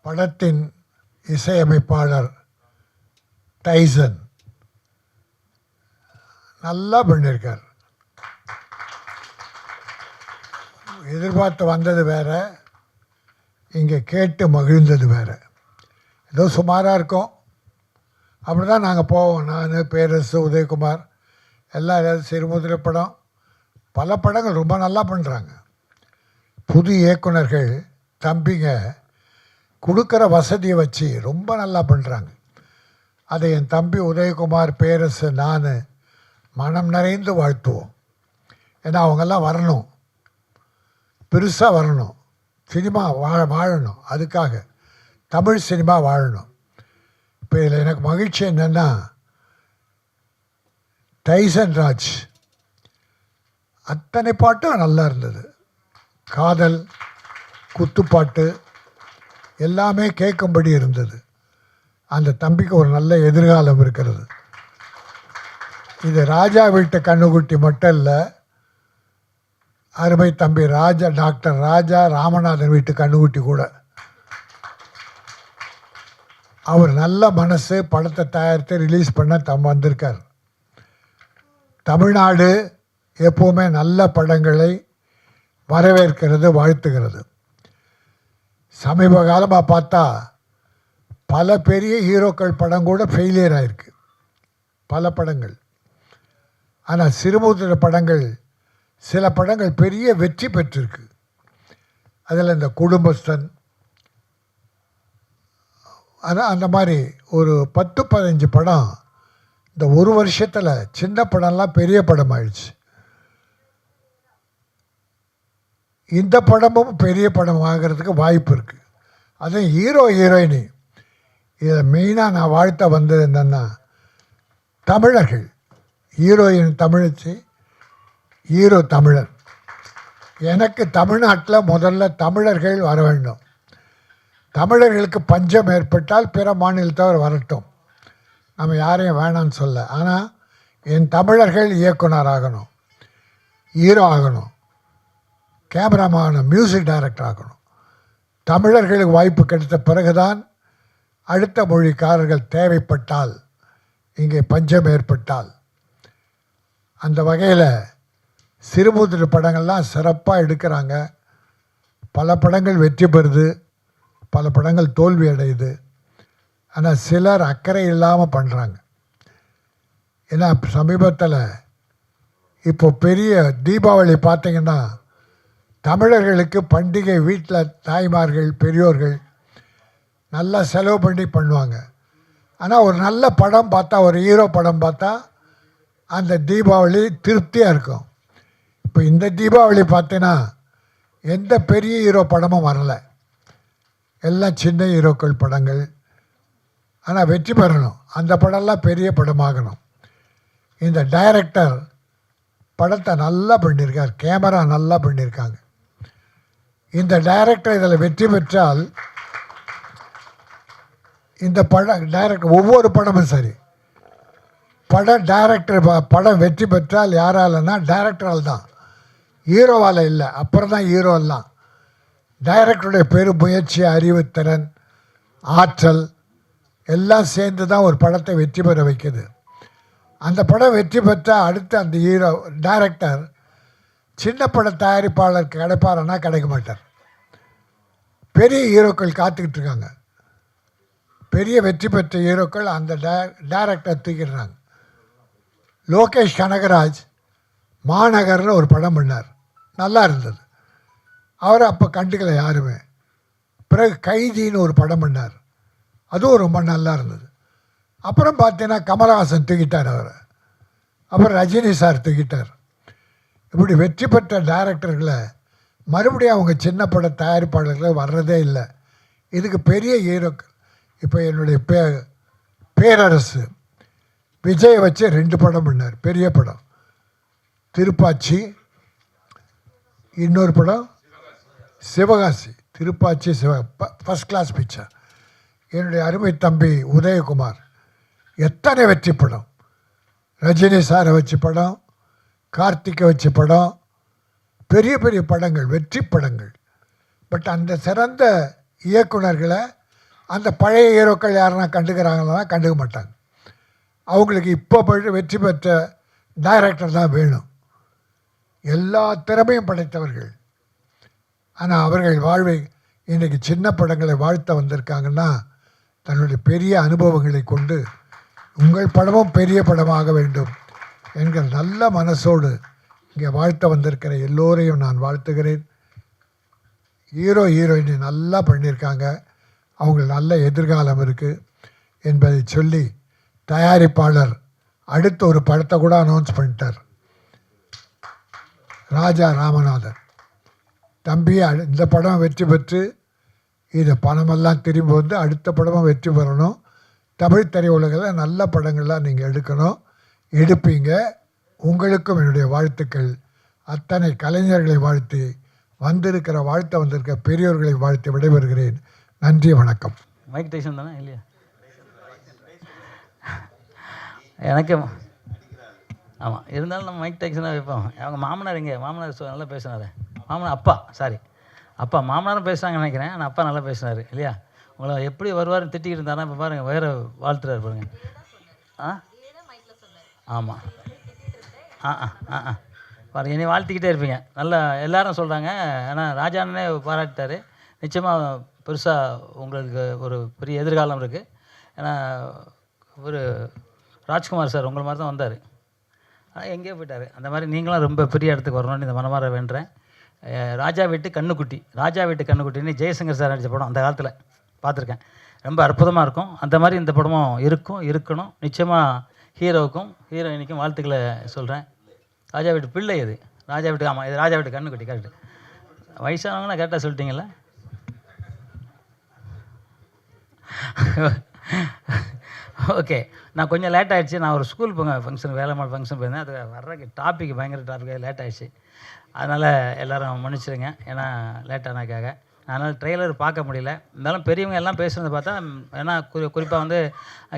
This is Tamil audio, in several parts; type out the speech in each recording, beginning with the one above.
படத்தின் இசையமைப்பாளர் டைசன் நல்லா பண்ணியிருக்கார். எதிர்பார்த்து வந்தது வேறு, இங்கே கேட்டு மகிழ்ந்தது வேறு. ஏதோ சுமாராக இருக்கும், அப்படி தான் நாங்கள் போவோம். நான், பேரரசு, உதயகுமார் எல்லாம் ஏதாவது சிறுமுதிரை படம், பல படங்கள் ரொம்ப நல்லா பண்ணுறாங்க. புது இயக்குனர்கள் தம்பிங்க கொடுக்குற வசதியை வச்சு ரொம்ப நல்லா பண்ணுறாங்க. அதை என் தம்பி உதயகுமார், பேரரசு, நான் மனம் நிறைந்து வாழ்த்துவோம். ஏன்னா அவங்கெல்லாம் வரணும், பெருசாக வரணும், சினிமா வாழணும். அதுக்காக தமிழ் சினிமா வாழணும். இப்போ இதில் எனக்கு மகிழ்ச்சி என்னென்னா, டைசன் ராஜ் அத்தனை பாட்டும் நல்லா இருந்தது. காதல், குத்துப்பாட்டு எல்லாமே கேட்கும்படி இருந்தது. அந்த தம்பிக்கு ஒரு நல்ல எதிர்காலம் இருக்கிறது. இது ராஜா வீட்டு கண்ணுக்குட்டி மட்டும் இல்லை, அருமை தம்பி டாக்டர் ராஜா ராமநாதன் வீட்டு கண்ணுக்குட்டி கூட. அவர் நல்ல மனசு, படத்தை தயாரித்து ரிலீஸ் பண்ண வந்திருக்கார். தமிழ்நாடு எப்போவுமே நல்ல படங்களை வரவேற்கிறது, வாழ்த்துகிறது. சமீப காலமாக பார்த்தா பல பெரிய ஹீரோக்கள் படம் கூட ஃபெயிலியர் ஆகிருக்கு, பல படங்கள். ஆனால் சிறுமுதிரை படங்கள், சில படங்கள் பெரிய வெற்றி பெற்றிருக்கு. அதில் இந்த குடும்பஸ்தன், ஆனால் அந்த மாதிரி ஒரு 10-15 படம் இந்த ஒரு வருஷத்தில் சின்ன படம்லாம் பெரிய படம் ஆயிடுச்சு. இந்த படமும் பெரிய படம் ஆகிறதுக்கு வாய்ப்பு இருக்குது. அதுவும் ஹீரோ ஹீரோயினி. இதில் மெயினாக நான் வாழ்த்த வந்தது என்னென்னா, தமிழர்கள். ஹீரோயின் தமிழச்சி, ஹீரோ தமிழன். எனக்கு தமிழ்நாட்டில் முதல்ல தமிழர்கள் வர வேண்டும். தமிழர்களுக்கு பஞ்சம் ஏற்பட்டால் பிற மாநிலத்தவர் வரட்டும், நம்ம யாரையும் வேணான்னு சொல்ல. ஆனால் என் தமிழர்கள் இயக்குனர் ஆகணும், ஹீரோ ஆகணும், கேமராமேன் ஆகணும், மியூசிக் டைரக்டர் ஆகணும். தமிழர்களுக்கு வாய்ப்பு கிடைத்த பிறகுதான் அடுத்த மொழிக்காரர்கள் தேவைப்பட்டால், இங்கே பஞ்சம் ஏற்பட்டால். அந்த வகையில் சிறுமுதிரை படங்கள்லாம் சிறப்பாக எடுக்கிறாங்க. பல படங்கள் வெற்றி பெறுது, பல படங்கள் தோல்வி அடையுது. ஆனால் சிலர் அக்கறை இல்லாமல் பண்ணுறாங்க. ஏன்னா சமீபத்தில் இப்போ பெரிய தீபாவளி பார்த்திங்கன்னா, தமிழர்களுக்கு பண்டிகை வீட்டில் தாய்மார்கள், பெரியோர்கள் நல்லா செலவு பண்ணி பண்ணுவாங்க. ஆனால் ஒரு நல்ல படம் பார்த்தா, ஒரு ஹீரோ படம் பார்த்தா அந்த தீபாவளி திருப்தியாக இருக்கும். இப்போ இந்த தீபாவளி பார்த்தீங்கன்னா எந்த பெரிய ஹீரோ படமும் வரலை, எல்லாம் சின்ன ஹீரோக்கள் படங்கள். ஆனால் வெற்றி பெறணும், அந்த படம்லாம் பெரிய படமாகணும். இந்த டைரக்டர் படத்தை நல்லா பண்ணியிருக்கார், கேமரா நல்லா பண்ணியிருக்காங்க. இந்த டைரக்டர் இதில் வெற்றி பெற்றால், இந்த டைரக்டர் ஒவ்வொரு படமும் சரி, படம் வெற்றி பெற்றால் யாராலன்னா டைரக்டரால் தான், ஹீரோவால் இல்லை. அப்புறம் தான் ஹீரோலாம். டைரக்டருடைய பெரும் முயற்சி, அறிவுத்திறன், ஆற்றல் எல்லாம் சேர்ந்து தான் ஒரு படத்தை வெற்றி பெற வைக்குது. அந்த படம் வெற்றி பெற்றால் அடுத்து அந்த ஹீரோ டைரக்டர் சின்ன பட தயாரிப்பாளருக்கு கிடைப்பாருன்னா கிடைக்க மாட்டார். பெரிய ஹீரோக்கள் காத்துக்கிட்டு இருக்காங்க. பெரிய வெற்றி பெற்ற ஹீரோக்கள் அந்த டைரக்டர் தூக்கிடுறாங்க. லோகேஷ் கனகராஜ் மாநகரில் ஒரு படம் பண்ணார், நல்லா இருந்தது. அவரை அப்போ கண்டுக்கல யாருமே. பிறகு கைதின்னு ஒரு படம் பண்ணார், அதுவும் ரொம்ப நல்லா இருந்தது. அப்புறம் பார்த்தீங்கன்னா கமலஹாசன் தூக்கிட்டார் அவரை, அப்புறம் ரஜினி சார் தூக்கிட்டார். இப்படி வெற்றி பெற்ற டைரக்டர்களை மறுபடியும் அவங்க சின்ன பட தயாரிப்பாளர்களை வர்றதே இல்லை. இதுக்கு பெரிய ஹீரோக்கள். இப்போ என்னுடைய பேரரசு விஜயை வச்சு 2 படம் பண்ணார், பெரிய படம். திருப்பாச்சி, இன்னொரு படம் Sivakasi. Thiruppachi first class picture. என்னுடைய அருமை தம்பி உதயகுமார் எத்தனை வெற்றி படம். ரஜினி சாரை வச்சு படம், கார்த்திகை வச்சு படம், பெரிய பெரிய படங்கள், வெற்றி படங்கள். பட் அந்த சிறந்த இயக்குனர்களை அந்த பழைய ஹீரோக்கள் யாருன்னா கண்டுக்கிறாங்கன்னா கண்டுக்க மாட்டாங்க. அவங்களுக்கு இப்போ வெற்றி பெற்ற டைரக்டர் தான் வேணும், எல்லா திறமையும் படைத்தவர்கள். ஆனால் அவர்கள் வாழ்வை இன்றைக்கி சின்ன படங்களை வாழ்த்த வந்திருக்காங்கன்னா தன்னுடைய பெரிய அனுபவங்களை கொண்டு உங்கள் படமும் பெரிய படமாக வேண்டும் என்கிற நல்ல மனசோடு இங்கே வாழ்த்த வந்திருக்கிற எல்லோரையும் நான் வாழ்த்துகிறேன். ஹீரோயினி நல்லா பண்ணியிருக்காங்க, அவங்களுக்கு நல்ல எதிர்காலம் இருக்குது என்பதை சொல்லி தயாரிப்பாளர் அடுத்த ஒரு படத்தை கூட அனௌன்ஸ் பண்ணிட்டார். ராஜா ராமநாதன் தம்பி இந்த படம் வெற்றி பெற்று இது பணமெல்லாம் திரும்பி வந்து அடுத்த படமும் வெற்றி பெறணும், தமிழ் திரையுலகில் நல்ல படங்கள்லாம் நீங்கள் எடுக்கணும், எடுப்பீங்க. உங்களுக்கும் என்னுடைய வாழ்த்துக்கள். அத்தனை கலைஞர்களை வாழ்த்தி வந்திருக்கிற பெரியோர்களை வாழ்த்தி விடைபெறுகிறேன். நன்றி, வணக்கம். மைக் டைசன் தானே இல்லையா? எனக்கு ஆமாம், இருந்தாலும் நம்ம மைக் டைசனாக வைப்போம். அவங்க மாமனார் மாமனார் நல்லா பேசினார். அப்பா மாமனாரும் பேசுகிறாங்கன்னு நினைக்கிறேன். ஆனால் அப்பா நல்லா பேசினார் இல்லையா? உங்களை எப்படி வருவார்னு திட்டிக்கிட்டு இருந்தாருன்னா இப்போ பாருங்கள் வேறு வாழ்த்துறாரு பாருங்கள். ஆமாம் பாருங்கள், இனி வாழ்த்திக்கிட்டே இருப்பீங்க. நல்லா எல்லாரும் சொல்கிறாங்க. ஏன்னா ராஜானே பாராட்டிட்டார். நிச்சயமாக பெருசாக உங்களுக்கு ஒரு பெரிய எதிர்காலம் இருக்குது. ஏன்னா ஒரு ராஜ்குமார் சார் உங்களை மாதிரி தான் வந்தார், ஆனால் எங்கேயோ போயிட்டார். அந்த மாதிரி நீங்களும் ரொம்ப பெரிய இடத்துக்கு வரணும்னு இந்த மனமாற வேண்டுறேன். ராஜா வீட்டு கண்ணுக்குட்டின்னு ஜெயசங்கர் சார் நடித்த படம் அந்த காலத்தில் பார்த்துருக்கேன். ரொம்ப அற்புதமாக இருக்கும். அந்த மாதிரி இந்த படமும் இருக்கணும். நிச்சயமாக ஹீரோவுக்கும் ஹீரோயினிக்கும் வாழ்த்துக்களை சொல்கிறேன். ராஜா வீட்டு பிள்ளை இது, ராஜா வீட்டு ஆமாம், இது ராஜா வீட்டு கண்ணுக்குட்டி. கரெக்டு, வயசானவங்கன்னா கரெக்டாக சொல்லிட்டீங்கள. ஓகே, நான் கொஞ்சம் லேட் ஆகிடுச்சு. நான் ஒரு ஸ்கூல் ஃபங்க்ஷன் வேலைமாள் ஃபங்க்ஷன் போயிருந்தேன். அது வர்றதுக்கு பயங்கர டாபிக் லேட் ஆகிடுச்சு. அதனால் எல்லோரும் மன்னிச்சிடுங்க, ஏன்னா லேட்டானதுக்காக. அதனால் ட்ரெய்லர் பார்க்க முடியல. இருந்தாலும் பெரியவங்க எல்லாம் பேசுகிறத பார்த்தா, ஏன்னா குறிப்பாக வந்து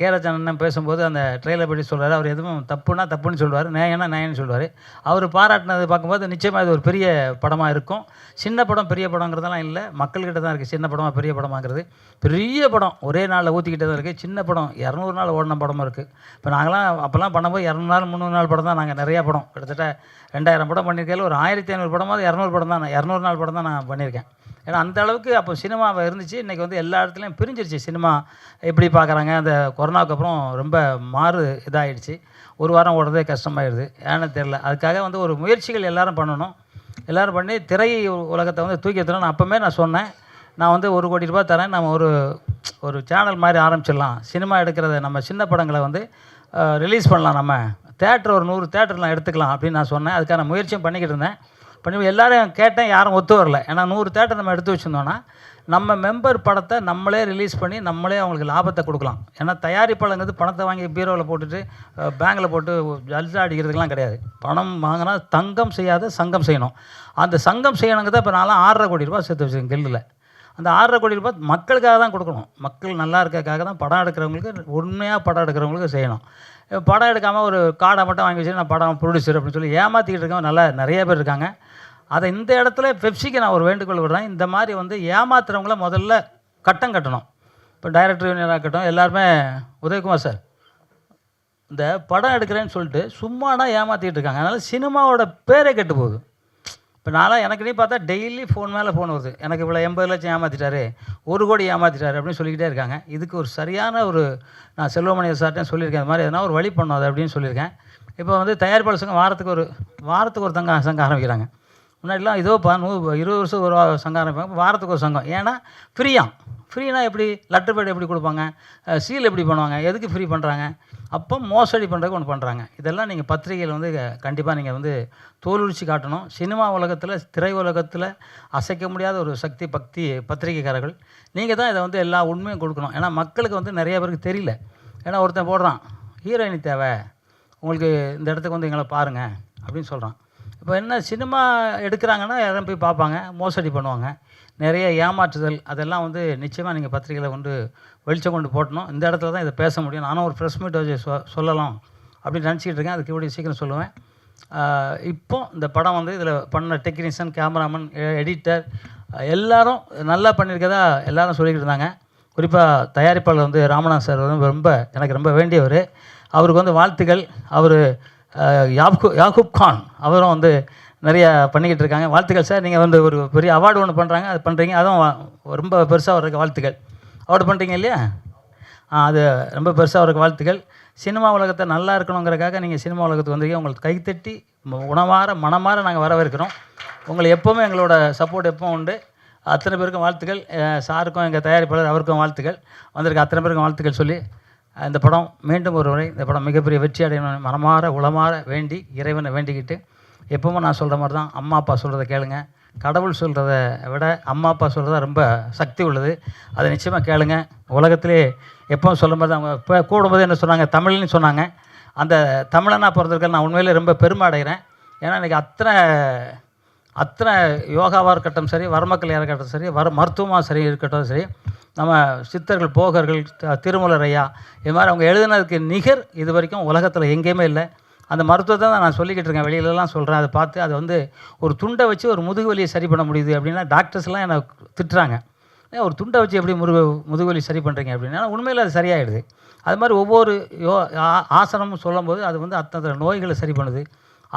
கேரள பேசும்போது அந்த ட்ரெய்லர் பற்றி சொல்கிறார். அவர் எதுவும் தப்புன்னு சொல்லுவார், நேயம்னு சொல்லுவார். அவர் பாராட்டினது பார்க்கும்போது நிச்சயமாக இது ஒரு பெரிய படமாக இருக்கும். சின்ன படம் பெரிய படங்கிறதெல்லாம் இல்லை, மக்கள்கிட்ட தான் இருக்குது சின்ன படமாக பெரிய படமாங்கிறது. பெரிய படம் ஒரே நாளில் ஊற்றிக்கிட்டே தான் இருக்குது. சின்ன படம் 200 நாள் ஓடின படமும் இருக்குது. இப்போ நாங்களாம் அப்போல்லாம் பண்ணும்போது 200 நாள் 300 நாள் படம் தான். நாங்கள் நிறையா படம், கிட்டத்தட்ட 2000 படம் பண்ணியிருக்கையில் ஒரு 1500 படமாவது 200 படம் தான், 200 நாள் படம் தான் நான் பண்ணியிருக்கேன். ஏன்னா அந்த அளவுக்கு அப்போ சினிமாவை இருந்துச்சு. இன்றைக்கி வந்து எல்லா இடத்துலையும் பிரிஞ்சிருச்சு சினிமா. எப்படி பார்க்குறாங்க, அந்த கொரோனாவுக்கு அப்புறம் ரொம்ப இதாகிடுச்சு. ஒரு வாரம் ஓடுறதே கஷ்டமாயிடுது, ஏன்னு தெரில. அதுக்காக வந்து ஒரு முயற்சிகள் எல்லோரும் பண்ணணும். எல்லோரும் பண்ணி திரை உலகத்தை வந்து தூக்கி எடுத்துணும். நான் அப்போவே சொன்னேன், நான் வந்து 1 கோடி ரூபாய் தரேன், நம்ம ஒரு சேனல் மாதிரி ஆரம்பிச்சிடலாம். சினிமா எடுக்கிறத நம்ம சின்ன படங்களை வந்து ரிலீஸ் பண்ணலாம், நம்ம தேட்டர் ஒரு 100 தேட்டர்லாம் எடுத்துக்கலாம் அப்படின்னு நான் சொன்னேன். அதுக்கான முயற்சியும் பண்ணிக்கிட்டு இருந்தேன். எல்லோரும் கேட்டேன், யாரும் ஒத்து வரல. ஏன்னா 100 தேட்டர் நம்ம எடுத்து வச்சுருந்தோன்னா நம்ம மெம்பர் படத்தை நம்மளே ரிலீஸ் பண்ணி நம்மளே அவங்களுக்கு லாபத்தை கொடுக்கலாம். ஏன்னா தயாரிப்பாளங்கிறது பணத்தை வாங்கி பீரோவில் போட்டுட்டு பேங்கில் போட்டு ஜல்சா அடிக்கிறதுக்கெலாம் கிடையாது. பணம் வாங்கினா தங்கம் செய்யாத சங்கம் செய்யணும். அந்த சங்கம் செய்யணுங்கிறத இப்போ நான்லாம் 6.5 கோடி ரூபா சேர்த்து வச்சுருக்கேன் கில்டில். அந்த 6.5 கோடி ரூபாய் மக்களுக்காக தான் கொடுக்கணும். மக்கள் நல்லா இருக்கிறதுக்காக தான் படம் எடுக்கிறவங்களுக்கு, உண்மையாக படம் எடுக்கிறவங்களுக்கு செய்யணும். படம் எடுக்காமல் ஒரு கார்டை மட்டும் வாங்கி வச்சு நான் படம் ப்ரொடியூசர் அப்படின்னு சொல்லி ஏமாற்றிக்கிட்டு இருக்கவங்க நிறைய பேர் இருக்காங்க. அதை இந்த இடத்துல பெப்சிக்கு நான் ஒரு வேண்டுகோள் விடுறேன். இந்த மாதிரி வந்து ஏமாத்துறவங்கள முதல்ல கட்டணும். இப்போ டைரக்டர் யூனியனாக இருக்கட்டும், எல்லாருமே உதயகுமார் சார் இந்த படம் எடுக்கிறேன்னு சொல்லிட்டு சும்மானா ஏமாற்றிக்கிட்டு இருக்காங்க. அதனால் சினிமாவோட பேரே கெட்டு போகுது. இப்போ நான்லாம் எனக்கு பார்த்தா டெய்லி ஃபோன் மேலே ஃபோன் வருது, எனக்கு இவ்வளோ 80 லட்சம் ஏமாற்றிட்டாரு, 1 கோடி ஏமாற்றிட்டாரு அப்படின்னு சொல்லிக்கிட்டே இருக்காங்க. இதுக்கு ஒரு சரியான நான் செல்வமணி சார்ட்டையும் சொல்லியிருக்கேன், அது மாதிரி எதனா ஒரு வழி பண்ணாது அப்படின்னு சொல்லியிருக்கேன். இப்போ வந்து தயாரிப்பாளர் சங்கம் வாரத்துக்கு ஒரு சங்கம் ஆரம்பிக்கிறாங்க. முன்னாடிலாம் 20 வருஷம் ஒரு சங்கம் ஆரம்பிப்பாங்க, வாரத்துக்கு ஒரு சங்கம். ஏன்னா ஃப்ரீனா எப்படி லெட்டர் பேட் எப்படி கொடுப்பாங்க, சீல் எப்படி பண்ணுவாங்க, எதுக்கு ஃப்ரீ பண்ணுறாங்க? அப்போ மோசடி பண்ணுறதுக்கு ஒன்று பண்ணுறாங்க. இதெல்லாம் நீங்கள் பத்திரிகையில் வந்து கண்டிப்பாக நீங்கள் வந்து தோலுரிச்சு காட்டணும். சினிமா உலகத்தில், திரை உலகத்தில் அசைக்க முடியாத ஒரு சக்தி பத்திரிகைக்காரர்கள் நீங்கள் தான் இதை வந்து எல்லா உண்மையும் கொடுக்கணும். ஏன்னா மக்களுக்கு வந்து நிறைய பேருக்கு தெரியல. ஏன்னா ஒருத்தன் போடுறான், ஹீரோயினி தேவை உங்களுக்கு, இந்த இடத்துக்கு வந்து எங்களை பாருங்கள் அப்படின்னு சொல்கிறான். இப்போ என்ன சினிமா எடுக்கிறாங்கன்னா யாரும் போய் பார்ப்பாங்க, மோசடி பண்ணுவாங்க, நிறைய ஏமாற்றுதல். அதெல்லாம் வந்து நிச்சயமாக நீங்கள் பத்திரிகையில் கொண்டு வெளிச்சம் கொண்டு போட்டணும். இந்த இடத்துல தான் இதை பேச முடியும். நானும் ஒரு ப்ரெஸ் மீட் வச்சு சொல்லலாம் அப்படின்னு நினச்சிக்கிட்டு இருக்கேன். அதுக்கு இப்படி சீக்கிரம் சொல்லுவேன். இப்போ இந்த படம் வந்து இதில் பண்ண டெக்னீஷியன், கேமராமேன், எடிட்டர் எல்லாரும் நல்லா பண்ணியிருக்கதா எல்லாரும் சொல்லிக்கிட்டு இருந்தாங்க. குறிப்பாக தயாரிப்பாளர் வந்து ராமநாத் சார் வந்து எனக்கு ரொம்ப வேண்டியவர். அவருக்கு வந்து வாழ்த்துக்கள். அவர் யாகூப் கான் அவரும் வந்து நிறையா பண்ணிக்கிட்டு இருக்காங்க. வாழ்த்துக்கள் சார். நீங்கள் வந்து ஒரு பெரிய அவார்டு ஒன்று பண்ணுறாங்க, அது பண்ணுறீங்க, அதுவும் ரொம்ப பெருசாக அவருக்கு வாழ்த்துக்கள். அவார்டு பண்ணுறீங்க இல்லையா? அது ரொம்ப பெருசாக அவருக்கு வாழ்த்துக்கள். சினிமா உலகத்தை நல்லா இருக்கணுங்கிறக்காக நீங்கள் சினிமா உலகத்துக்கு வந்தீங்க. உங்களுக்கு கைத்தட்டி மனமாற நாங்கள் வரவேற்கிறோம். உங்களை எப்போவுமே எங்களோட சப்போர்ட் எப்பவும் உண்டு. அத்தனை பேருக்கும் வாழ்த்துக்கள். சாருக்கும் எங்கள் தயாரிப்பாளர் அவருக்கும் வாழ்த்துக்கள். வந்திருக்க அத்தனை பேருக்கும் வாழ்த்துக்கள் சொல்லி இந்த படம் மீண்டும் ஒரு முறை இந்த படம் மிகப்பெரிய வெற்றி அடையணும் மனமாற உளமாற வேண்டி இறைவனை வேண்டிக்கிட்டு, எப்பவும் நான் சொல்கிற மாதிரி தான், அம்மா அப்பா சொல்கிறத கேளுங்க. கடவுள் சொல்கிறத விட அம்மா அப்பா சொல்கிறதா ரொம்ப சக்தி உள்ளது. அதை நிச்சயமாக கேளுங்க. உலகத்திலே எப்பவும் சொல்லும் போது அவங்க இப்போ கூடும்போது என்ன சொன்னாங்க, தமிழ்னு சொன்னாங்க. அந்த தமிழனாக பிறந்திருக்க நான் உண்மையிலே ரொம்ப பெருமை அடைகிறேன். ஏன்னா இன்றைக்கி அத்தனை யோகாவாக இருக்கட்டும் சரி, வரமக்கலையாக இருக்கட்டும் சரி, மருத்துவமாக சரி இருக்கட்டும் சரி, நம்ம சித்தர்கள், போகர்கள், திருமலர் ஐயா, இது மாதிரி அவங்க எழுதுனதுக்கு நிகர் இது வரைக்கும் உலகத்தில் எங்கேயுமே இல்லை. அந்த மருத்துவத்தை தான் நான் சொல்லிக்கிட்டு இருக்கேன், வெளியிலலாம் சொல்கிறேன். அதை பார்த்து அதை வந்து ஒரு துண்டை வச்சு ஒரு முதுகு வலியை சரி பண்ண முடியுது அப்படின்னா டாக்டர்ஸ்லாம் என்னை திட்டுறாங்க. ஒரு துண்டை வச்சு எப்படி முதுகு வலி சரி பண்ணுறீங்க அப்படின்னா உண்மையில் அது சரியாயிடுது. அது மாதிரி ஒவ்வொரு ஆசனமும் சொல்லும்போது அது வந்து அத்தனை நோய்களை சரி பண்ணுது.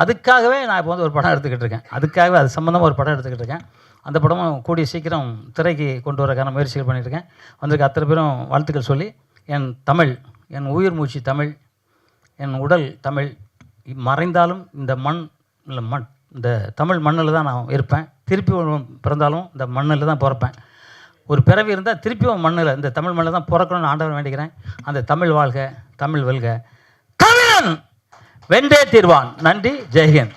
அதுக்காகவே நான் இப்போ வந்து ஒரு படம் எடுத்துக்கிட்டு இருக்கேன். அதுக்காகவே அது சம்மந்தமாக ஒரு படம் எடுத்துக்கிட்டு இருக்கேன். அந்த படமும் கூடிய சீக்கிரம் திரைக்கு கொண்டு வரக்கான முயற்சிகள் பண்ணியிருக்கேன். வந்திருக்க அத்தனை பேரும் வாழ்த்துக்கள் சொல்லி, என் தமிழ், என் உயிர் மூச்சு தமிழ், என் உடல் தமிழ், மறைந்தாலும் இந்த இந்த தமிழ் மண்ணில் தான் நான் இருப்பேன். திருப்பி பிறந்தாலும் இந்த மண்ணில் தான் பிறப்பேன். ஒரு பிறவி இருந்தால் திருப்பியும் மண்ணில், இந்த தமிழ் மண்ணில் தான் பிறக்கணும்னு ஆண்டவன் வேண்டிக்கிறேன். அந்த தமிழ் வாழ்க, தமிழ் வெல்க, தமிழன் வென்றே தீர்வான். நன்றி. ஜெய்ஹிந்த்.